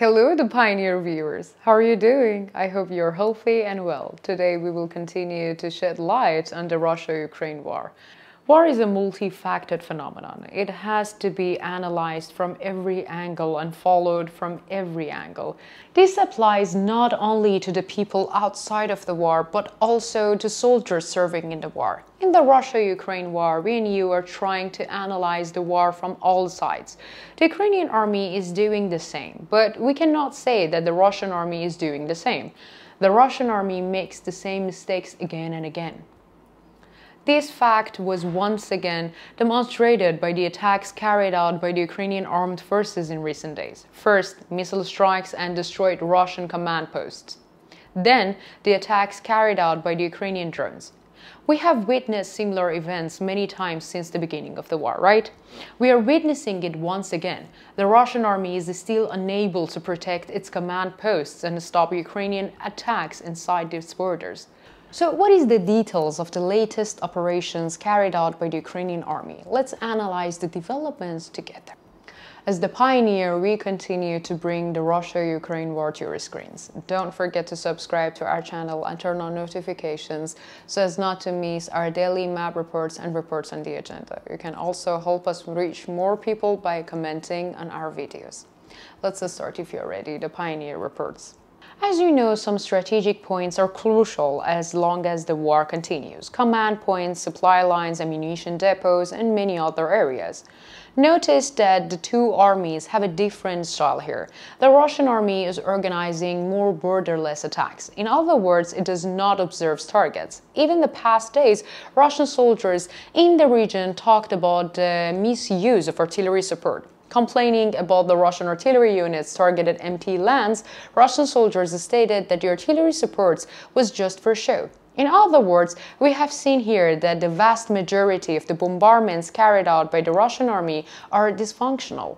Hello, the Pioneer viewers. How are you doing? I hope you're healthy and well. Today we will continue to shed light on the Russia-Ukraine war. War is a multifaceted phenomenon. It has to be analyzed from every angle and followed from every angle. This applies not only to the people outside of the war, but also to soldiers serving in the war. In the Russia-Ukraine war, we and you are trying to analyze the war from all sides. The Ukrainian army is doing the same, but we cannot say that the Russian army is doing the same. The Russian army makes the same mistakes again and again. This fact was once again demonstrated by the attacks carried out by the Ukrainian armed forces in recent days. First, missile strikes and destroyed Russian command posts. Then, the attacks carried out by the Ukrainian drones. We have witnessed similar events many times since the beginning of the war, right? We are witnessing it once again. The Russian army is still unable to protect its command posts and stop Ukrainian attacks inside its borders. So what is the details of the latest operations carried out by the Ukrainian army? Let's analyze the developments together. As the Pioneer, we continue to bring the Russia-Ukraine war to your screens. Don't forget to subscribe to our channel and turn on notifications so as not to miss our daily map reports and reports on the agenda. You can also help us reach more people by commenting on our videos. Let's start if you're ready, the Pioneer reports. As you know, some strategic points are crucial as long as the war continues. Command points, supply lines, ammunition depots, and many other areas. Notice that the two armies have a different style here. The Russian army is organizing more borderless attacks. In other words, it does not observe targets. Even the past days, Russian soldiers in the region talked about the misuse of artillery support. Complaining about the Russian artillery units targeted empty lands, Russian soldiers stated that the artillery support was just for show. In other words, we have seen here that the vast majority of the bombardments carried out by the Russian army are dysfunctional.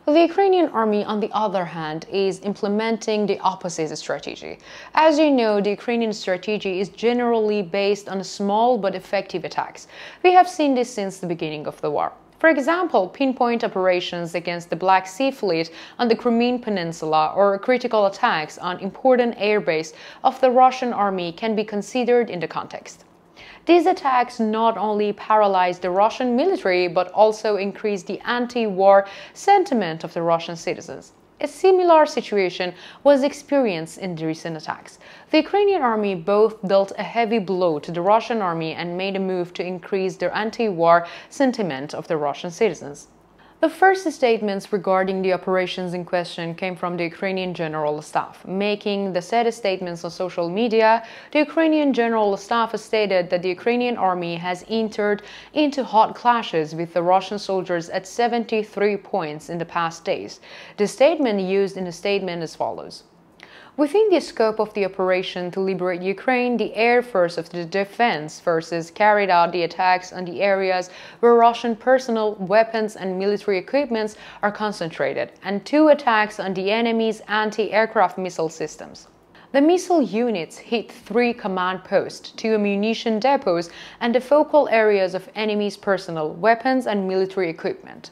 The Ukrainian army, on the other hand, is implementing the opposite strategy. As you know, the Ukrainian strategy is generally based on small but effective attacks. We have seen this since the beginning of the war. For example, pinpoint operations against the Black Sea Fleet on the Crimean Peninsula or critical attacks on important airbase of the Russian army can be considered in the context. These attacks not only paralyzed the Russian military, but also increased the anti-war sentiment of the Russian citizens. A similar situation was experienced in the recent attacks. The Ukrainian army both dealt a heavy blow to the Russian army and made a move to increase their anti-war sentiment of the Russian citizens. The first statements regarding the operations in question came from the Ukrainian General Staff. Making the said statements on social media, the Ukrainian General Staff stated that the Ukrainian army has entered into hot clashes with the Russian soldiers at 73 points in the past days. The statement used in the statement as follows. Within the scope of the operation to liberate Ukraine, the Air Force of the Defense Forces carried out the attacks on the areas where Russian personnel, weapons and military equipments are concentrated, and 2 attacks on the enemy's anti-aircraft missile systems. The missile units hit 3 command posts, 2 ammunition depots, and the focal areas of enemy's personnel, weapons and military equipment.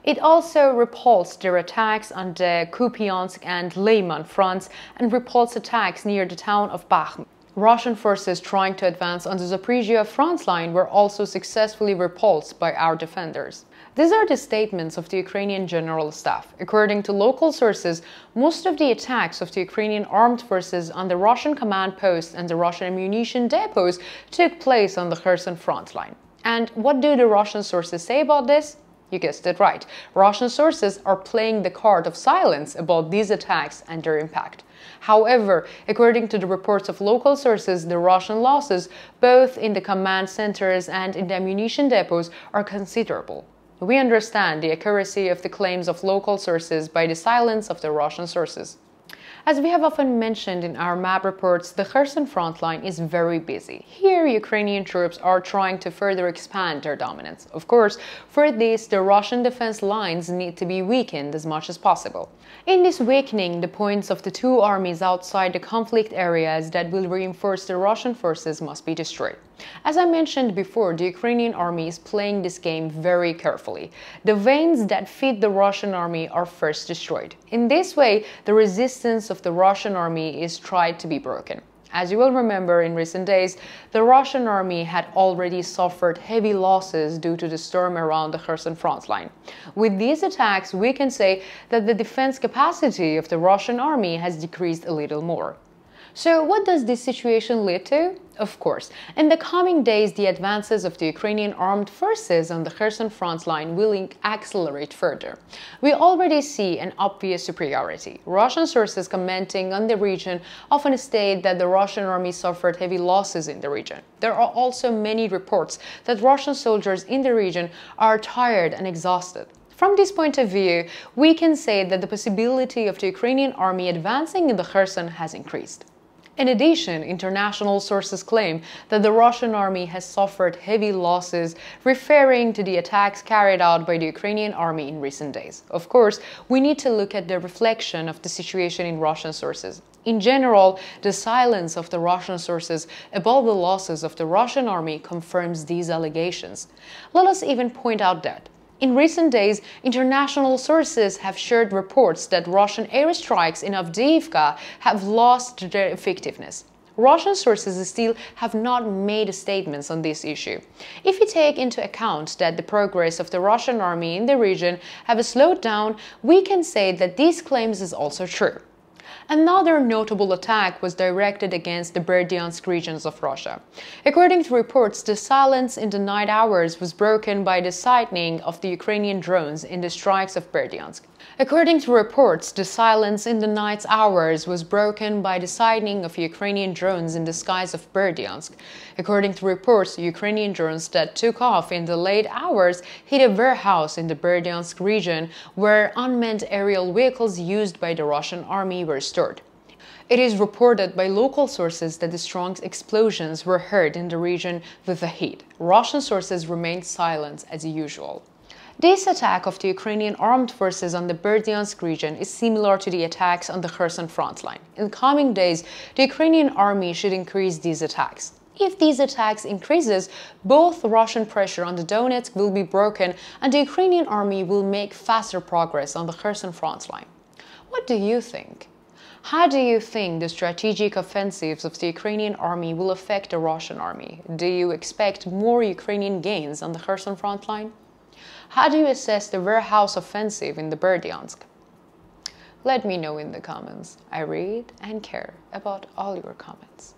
It also repulsed their attacks on the Kupiansk and Lyman fronts and repulsed attacks near the town of Bakhmut. Russian forces trying to advance on the Zaporizhia front line were also successfully repulsed by our defenders. These are the statements of the Ukrainian General Staff. According to local sources, most of the attacks of the Ukrainian armed forces on the Russian command posts and the Russian ammunition depots took place on the Kherson front line. And what do the Russian sources say about this? You guessed it right. Russian sources are playing the card of silence about these attacks and their impact. However, according to the reports of local sources, the Russian losses, both in the command centers and in the ammunition depots, are considerable. We understand the accuracy of the claims of local sources by the silence of the Russian sources. As we have often mentioned in our map reports, the Kherson front line is very busy. Here, Ukrainian troops are trying to further expand their dominance. Of course, for this, the Russian defense lines need to be weakened as much as possible. In this weakening, the points of the two armies outside the conflict areas that will reinforce the Russian forces must be destroyed. As I mentioned before, the Ukrainian army is playing this game very carefully. The veins that feed the Russian army are first destroyed. In this way, the resistance of the Russian army is tried to be broken. As you will remember, in recent days, the Russian army had already suffered heavy losses due to the storm around the Kherson front line. With these attacks, we can say that the defense capacity of the Russian army has decreased a little more. So what does this situation lead to? Of course, in the coming days, the advances of the Ukrainian armed forces on the Kherson front line will accelerate further. We already see an obvious superiority. Russian sources commenting on the region often state that the Russian army suffered heavy losses in the region. There are also many reports that Russian soldiers in the region are tired and exhausted. From this point of view, we can say that the possibility of the Ukrainian army advancing in the Kherson has increased. In addition, international sources claim that the Russian army has suffered heavy losses, referring to the attacks carried out by the Ukrainian army in recent days. Of course, we need to look at the reflection of the situation in Russian sources. In general, the silence of the Russian sources about the losses of the Russian army confirms these allegations. Let us even point out that in recent days, international sources have shared reports that Russian airstrikes in Avdiivka have lost their effectiveness. Russian sources still have not made statements on this issue. If we take into account that the progress of the Russian army in the region have slowed down, we can say that these claims is also true. Another notable attack was directed against the Berdyansk regions of Russia. According to reports, the silence in the night hours was broken by the sighting of the Ukrainian drones in the strikes of Berdyansk. According to reports, the silence in the night hours was broken by the sighting of Ukrainian drones in the skies of Berdyansk. According to reports, Ukrainian drones that took off in the late hours hit a warehouse in the Berdyansk region where unmanned aerial vehicles used by the Russian army were stored. It is reported by local sources that the strong explosions were heard in the region with the heat. Russian sources remained silent as usual. This attack of the Ukrainian armed forces on the Berdyansk region is similar to the attacks on the Kherson front line. In coming days, the Ukrainian army should increase these attacks. If these attacks increases, both Russian pressure on the Donetsk will be broken and the Ukrainian army will make faster progress on the Kherson front line. What do you think? How do you think the strategic offensives of the Ukrainian army will affect the Russian army? Do you expect more Ukrainian gains on the Kherson front line? How do you assess the warehouse offensive in the Berdyansk? Let me know in the comments. I read and care about all your comments.